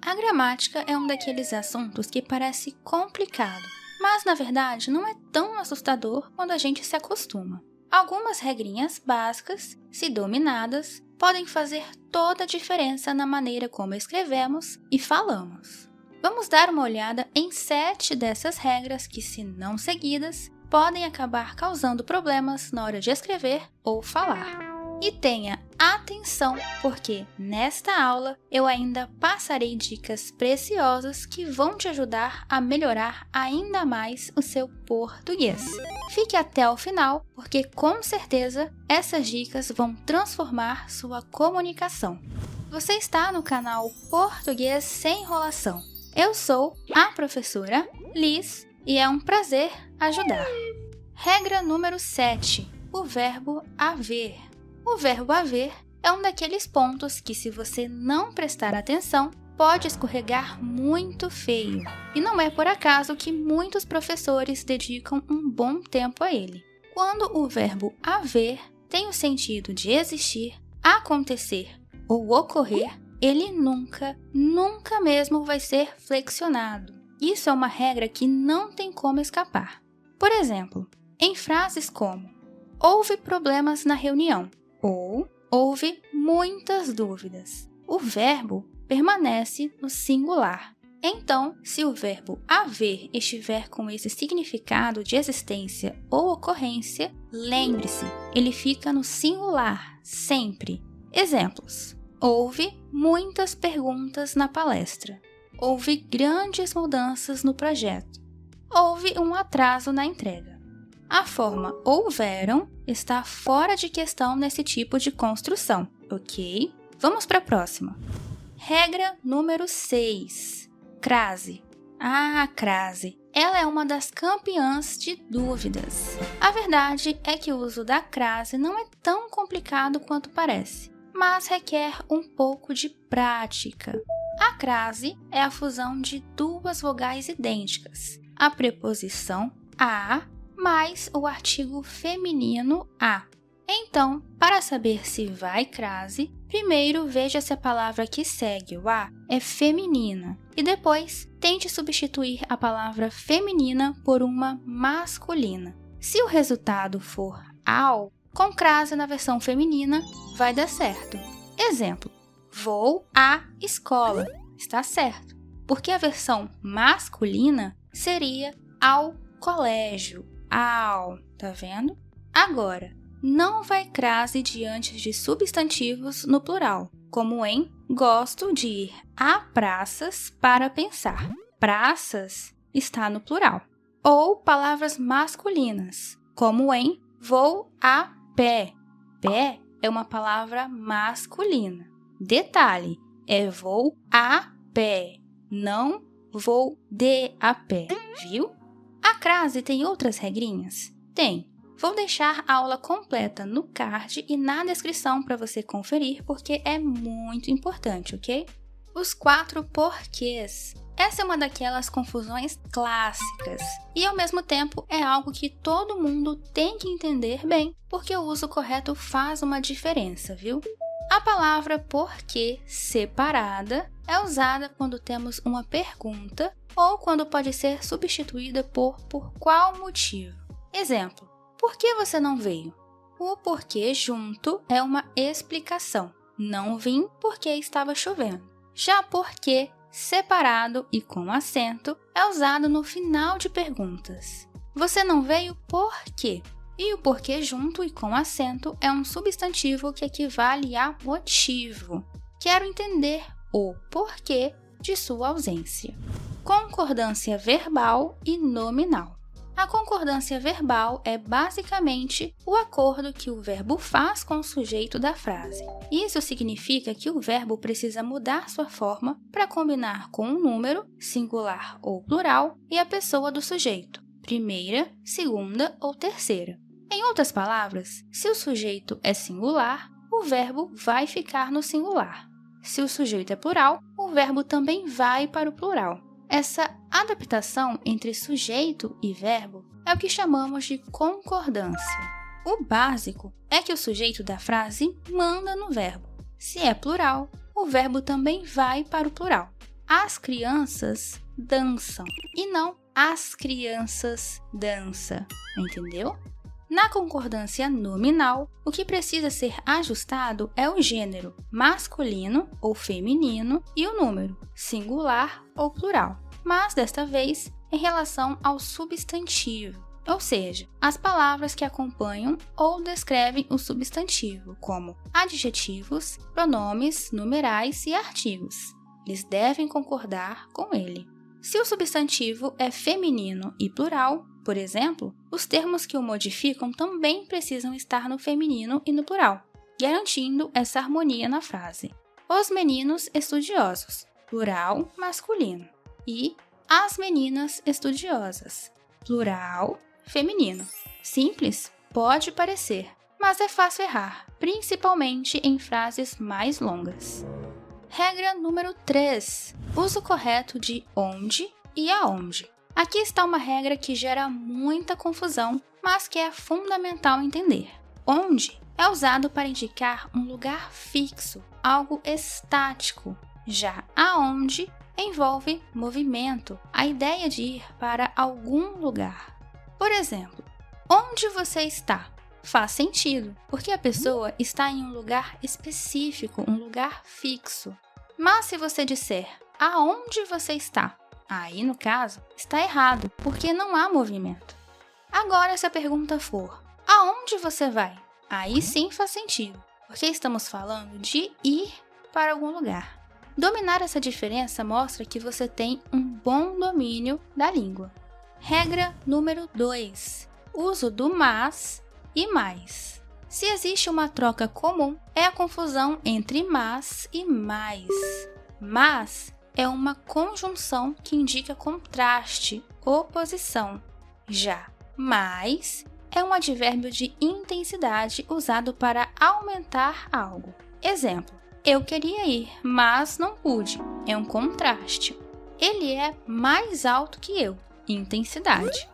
A gramática é um daqueles assuntos que parece complicado, mas na verdade não é tão assustador quando a gente se acostuma. Algumas regrinhas básicas, se dominadas, podem fazer toda a diferença na maneira como escrevemos e falamos. Vamos dar uma olhada em 7 dessas regras que, se não seguidas, podem acabar causando problemas na hora de escrever ou falar. E tenha atenção, porque nesta aula eu ainda passarei dicas preciosas que vão te ajudar a melhorar ainda mais o seu português. Fique até o final, porque com certeza essas dicas vão transformar sua comunicação. Você está no canal Português Sem Enrolação. Eu sou a professora Liz e é um prazer ajudar. Regra número 7. O verbo haver. O verbo haver é um daqueles pontos que, se você não prestar atenção, pode escorregar muito feio. E não é por acaso que muitos professores dedicam um bom tempo a ele. Quando o verbo haver tem o sentido de existir, acontecer ou ocorrer, ele nunca mesmo vai ser flexionado. Isso é uma regra que não tem como escapar. Por exemplo, em frases como houve problemas na reunião ou houve muitas dúvidas, o verbo permanece no singular. Então, se o verbo haver estiver com esse significado de existência ou ocorrência, lembre-se, ele fica no singular, sempre. Exemplos: houve muitas perguntas na palestra. Houve grandes mudanças no projeto. Houve um atraso na entrega. A forma houveram está fora de questão nesse tipo de construção, ok? Vamos para a próxima. Regra número 6. Crase. A crase. Ela é uma das campeãs de dúvidas. A verdade é que o uso da crase não é tão complicado quanto parece, mas requer um pouco de prática. A crase é a fusão de duas vogais idênticas, a preposição a mais o artigo feminino a. Então, para saber se vai crase, primeiro veja se a palavra que segue o a é feminina e depois tente substituir a palavra feminina por uma masculina. Se o resultado for ao, com crase na versão feminina, vai dar certo. Exemplo: vou à escola. Está certo, porque a versão masculina seria ao colégio. Ao, tá vendo? Agora, não vai crase diante de substantivos no plural, como em gosto de ir a praças para pensar. Praças está no plural. Ou palavras masculinas, como em vou a pé. Pé é uma palavra masculina. Detalhe, é vou a pé, não vou de a pé, viu? A crase tem outras regrinhas? Tem. Vou deixar a aula completa no card e na descrição para você conferir, porque é muito importante, ok? Os 4 porquês. Essa é uma daquelas confusões clássicas e, ao mesmo tempo, é algo que todo mundo tem que entender bem, porque o uso correto faz uma diferença, viu? A palavra porquê separada é usada quando temos uma pergunta ou quando pode ser substituída por qual motivo. Exemplo: por que você não veio? O porquê junto é uma explicação. Não vim porque estava chovendo. Já porquê separado e com acento é usado no final de perguntas. Você não veio por quê? E o porquê junto e com acento é um substantivo que equivale a motivo. Quero entender o porquê de sua ausência. Concordância verbal e nominal. A concordância verbal é basicamente o acordo que o verbo faz com o sujeito da frase. Isso significa que o verbo precisa mudar sua forma para combinar com um número, singular ou plural, e a pessoa do sujeito, primeira, segunda ou terceira. Em outras palavras, se o sujeito é singular, o verbo vai ficar no singular. Se o sujeito é plural, o verbo também vai para o plural. Essa adaptação entre sujeito e verbo é o que chamamos de concordância. O básico é que o sujeito da frase manda no verbo. Se é plural, o verbo também vai para o plural. as crianças dançam e não as crianças dança, entendeu? Na concordância nominal, o que precisa ser ajustado é o gênero masculino ou feminino e o número singular ou plural, mas desta vez em relação ao substantivo, ou seja, as palavras que acompanham ou descrevem o substantivo, como adjetivos, pronomes, numerais e artigos. Eles devem concordar com ele. Se o substantivo é feminino e plural, por exemplo, os termos que o modificam também precisam estar no feminino e no plural, garantindo essa harmonia na frase. Os meninos estudiosos, plural masculino, e as meninas estudiosas, plural feminino. Simples? Pode parecer, mas é fácil errar, principalmente em frases mais longas. Regra número 3. Uso correto de onde e aonde. Aqui está uma regra que gera muita confusão, mas que é fundamental entender. Onde é usado para indicar um lugar fixo, algo estático. Já aonde envolve movimento, a ideia de ir para algum lugar. Por exemplo, onde você está? Faz sentido, porque a pessoa está em um lugar específico, um lugar fixo. Mas se você disser aonde você está, aí no caso está errado, porque não há movimento. Agora, se a pergunta for aonde você vai? Aí sim faz sentido, porque estamos falando de ir para algum lugar. Dominar essa diferença mostra que você tem um bom domínio da língua. Regra número 2. Uso do mas e mais. Se existe uma troca comum, é a confusão entre mas e mais. Mas é uma conjunção que indica contraste, oposição. Já mais é um advérbio de intensidade usado para aumentar algo. Exemplo: eu queria ir, mas não pude. É um contraste. Ele é mais alto que eu. Intensidade.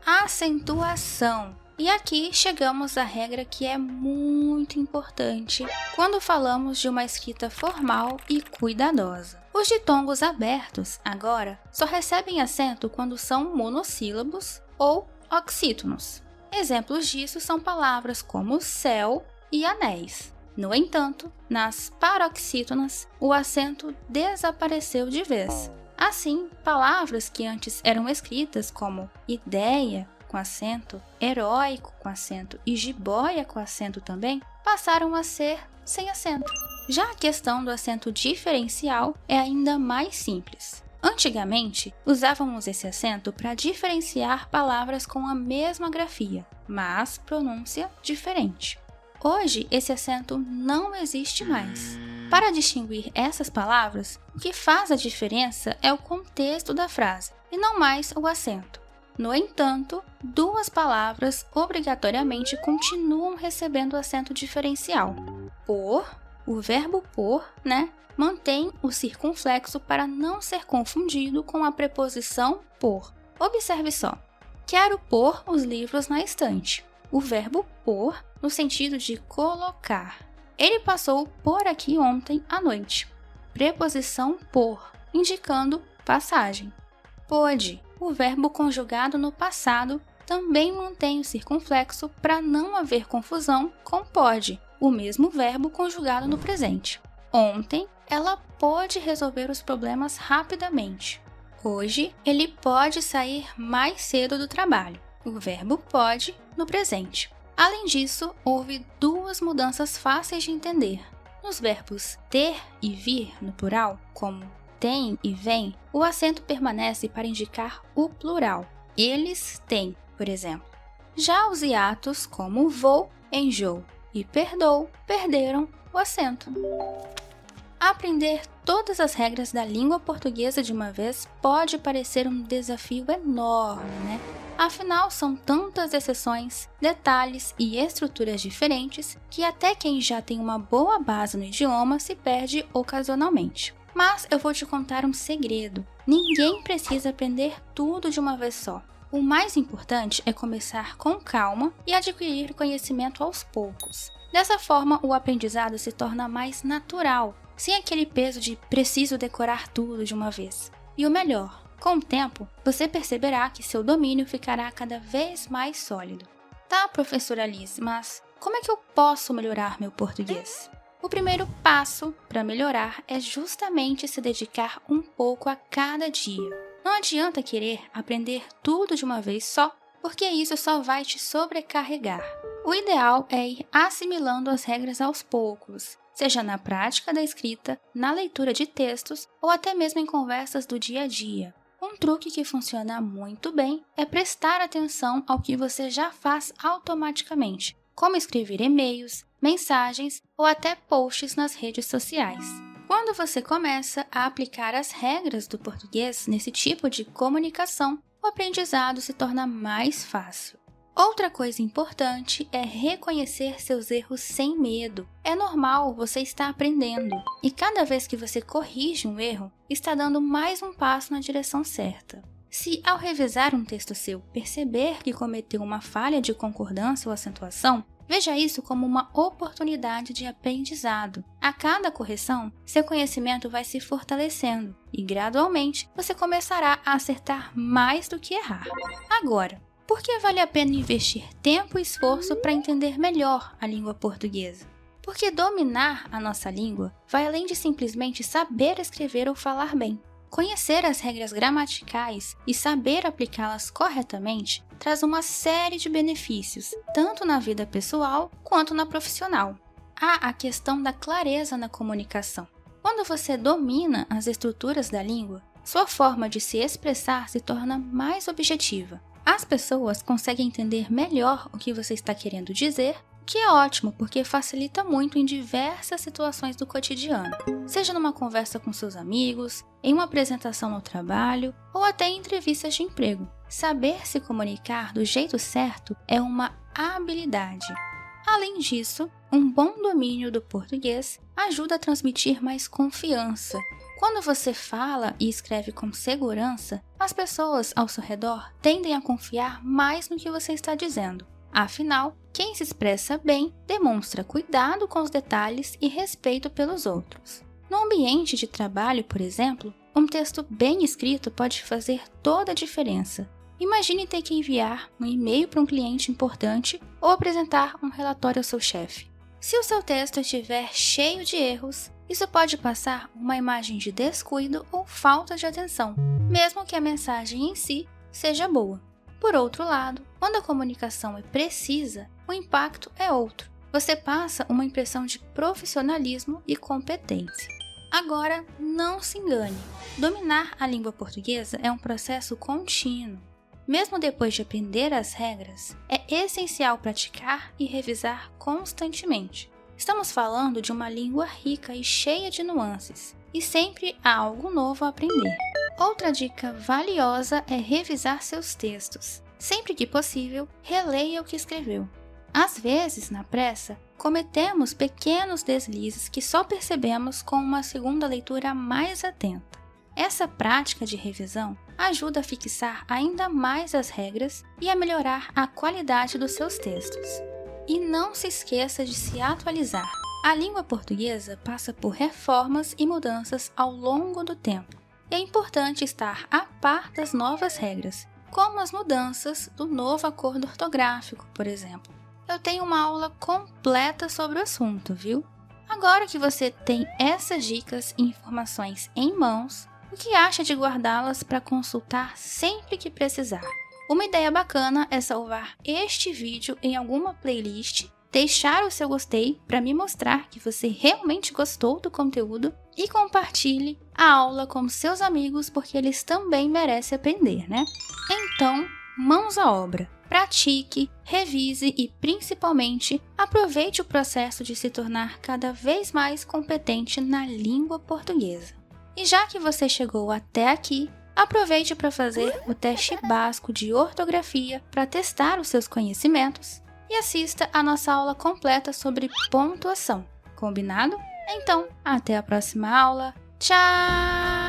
Acentuação. E aqui chegamos à regra que é muito importante quando falamos de uma escrita formal e cuidadosa. Os ditongos abertos, agora, só recebem acento quando são monossílabos ou oxítonos. Exemplos disso são palavras como céu e anéis. No entanto, nas paroxítonas, o acento desapareceu de vez. Assim, palavras que antes eram escritas como ideia, com acento, heróico com acento e jiboia com acento também, passaram a ser sem acento. Já a questão do acento diferencial é ainda mais simples. Antigamente, usávamos esse acento para diferenciar palavras com a mesma grafia, mas pronúncia diferente. Hoje, esse acento não existe mais. Para distinguir essas palavras, o que faz a diferença é o contexto da frase, e não mais o acento. No entanto, duas palavras obrigatoriamente continuam recebendo acento diferencial. Por, o verbo por, mantém o circunflexo para não ser confundido com a preposição por. Observe só. Quero pôr os livros na estante. O verbo pôr no sentido de colocar. Ele passou por aqui ontem à noite. Preposição por, indicando passagem. Pôde. O verbo conjugado no passado também mantém o circunflexo para não haver confusão com pode, o mesmo verbo conjugado no presente. Ontem, ela pôde resolver os problemas rapidamente. Hoje, ele pode sair mais cedo do trabalho. O verbo pode no presente. Além disso, houve duas mudanças fáceis de entender. Nos verbos ter e vir no plural, como tem e vem, o acento permanece para indicar o plural. Eles têm, por exemplo. Já os hiatos, como vou, enjoo e perdoo, perderam o acento. Aprender todas as regras da língua portuguesa de uma vez pode parecer um desafio enorme, Afinal, são tantas exceções, detalhes e estruturas diferentes que até quem já tem uma boa base no idioma se perde ocasionalmente. Mas eu vou te contar um segredo. Ninguém precisa aprender tudo de uma vez só. O mais importante é começar com calma e adquirir conhecimento aos poucos. Dessa forma, o aprendizado se torna mais natural sem aquele peso de preciso decorar tudo de uma vez. E o melhor, com o tempo, você perceberá que seu domínio ficará cada vez mais sólido. Tá, professora Alice, mas como é que eu posso melhorar meu português? O primeiro passo para melhorar é justamente se dedicar um pouco a cada dia. Não adianta querer aprender tudo de uma vez só, porque isso só vai te sobrecarregar. O ideal é ir assimilando as regras aos poucos, seja na prática da escrita, na leitura de textos ou até mesmo em conversas do dia a dia. Um truque que funciona muito bem é prestar atenção ao que você já faz automaticamente, como escrever e-mails, mensagens ou até posts nas redes sociais. Quando você começa a aplicar as regras do português nesse tipo de comunicação, o aprendizado se torna mais fácil. Outra coisa importante é reconhecer seus erros sem medo. É normal, você está aprendendo. E cada vez que você corrige um erro, está dando mais um passo na direção certa. Se ao revisar um texto seu perceber que cometeu uma falha de concordância ou acentuação, veja isso como uma oportunidade de aprendizado. A cada correção, seu conhecimento vai se fortalecendo e gradualmente você começará a acertar mais do que errar. Agora, por que vale a pena investir tempo e esforço para entender melhor a língua portuguesa? Porque dominar a nossa língua vai além de simplesmente saber escrever ou falar bem. Conhecer as regras gramaticais e saber aplicá-las corretamente traz uma série de benefícios, tanto na vida pessoal quanto na profissional. Há a questão da clareza na comunicação. Quando você domina as estruturas da língua, sua forma de se expressar se torna mais objetiva. As pessoas conseguem entender melhor o que você está querendo dizer, o que é ótimo porque facilita muito em diversas situações do cotidiano, seja numa conversa com seus amigos, em uma apresentação no trabalho ou até em entrevistas de emprego. Saber se comunicar do jeito certo é uma habilidade. Além disso, um bom domínio do português ajuda a transmitir mais confiança. Quando você fala e escreve com segurança, as pessoas ao seu redor tendem a confiar mais no que você está dizendo. Afinal, quem se expressa bem demonstra cuidado com os detalhes e respeito pelos outros. No ambiente de trabalho, por exemplo, um texto bem escrito pode fazer toda a diferença. Imagine ter que enviar um e-mail para um cliente importante ou apresentar um relatório ao seu chefe. Se o seu texto estiver cheio de erros, isso pode passar uma imagem de descuido ou falta de atenção, mesmo que a mensagem em si seja boa. Por outro lado, quando a comunicação é precisa, o impacto é outro. Você passa uma impressão de profissionalismo e competência. Agora, não se engane. Dominar a língua portuguesa é um processo contínuo. Mesmo depois de aprender as regras, é essencial praticar e revisar constantemente. Estamos falando de uma língua rica e cheia de nuances, e sempre há algo novo a aprender. Outra dica valiosa é revisar seus textos. Sempre que possível, releia o que escreveu. Às vezes, na pressa, cometemos pequenos deslizes que só percebemos com uma segunda leitura mais atenta. Essa prática de revisão ajuda a fixar ainda mais as regras e a melhorar a qualidade dos seus textos. E não se esqueça de se atualizar. A língua portuguesa passa por reformas e mudanças ao longo do tempo. E é importante estar a par das novas regras, como as mudanças do novo acordo ortográfico, por exemplo. Eu tenho uma aula completa sobre o assunto, viu? Agora que você tem essas dicas e informações em mãos, o que acha de guardá-las para consultar sempre que precisar? Uma ideia bacana é salvar este vídeo em alguma playlist, deixar o seu gostei para me mostrar que você realmente gostou do conteúdo e compartilhe a aula com seus amigos porque eles também merecem aprender, né? Então, mãos à obra. Pratique, revise e, principalmente, aproveite o processo de se tornar cada vez mais competente na língua portuguesa. E já que você chegou até aqui, aproveite para fazer o teste básico de ortografia para testar os seus conhecimentos e assista a nossa aula completa sobre pontuação. Combinado? Então, até a próxima aula. Tchau!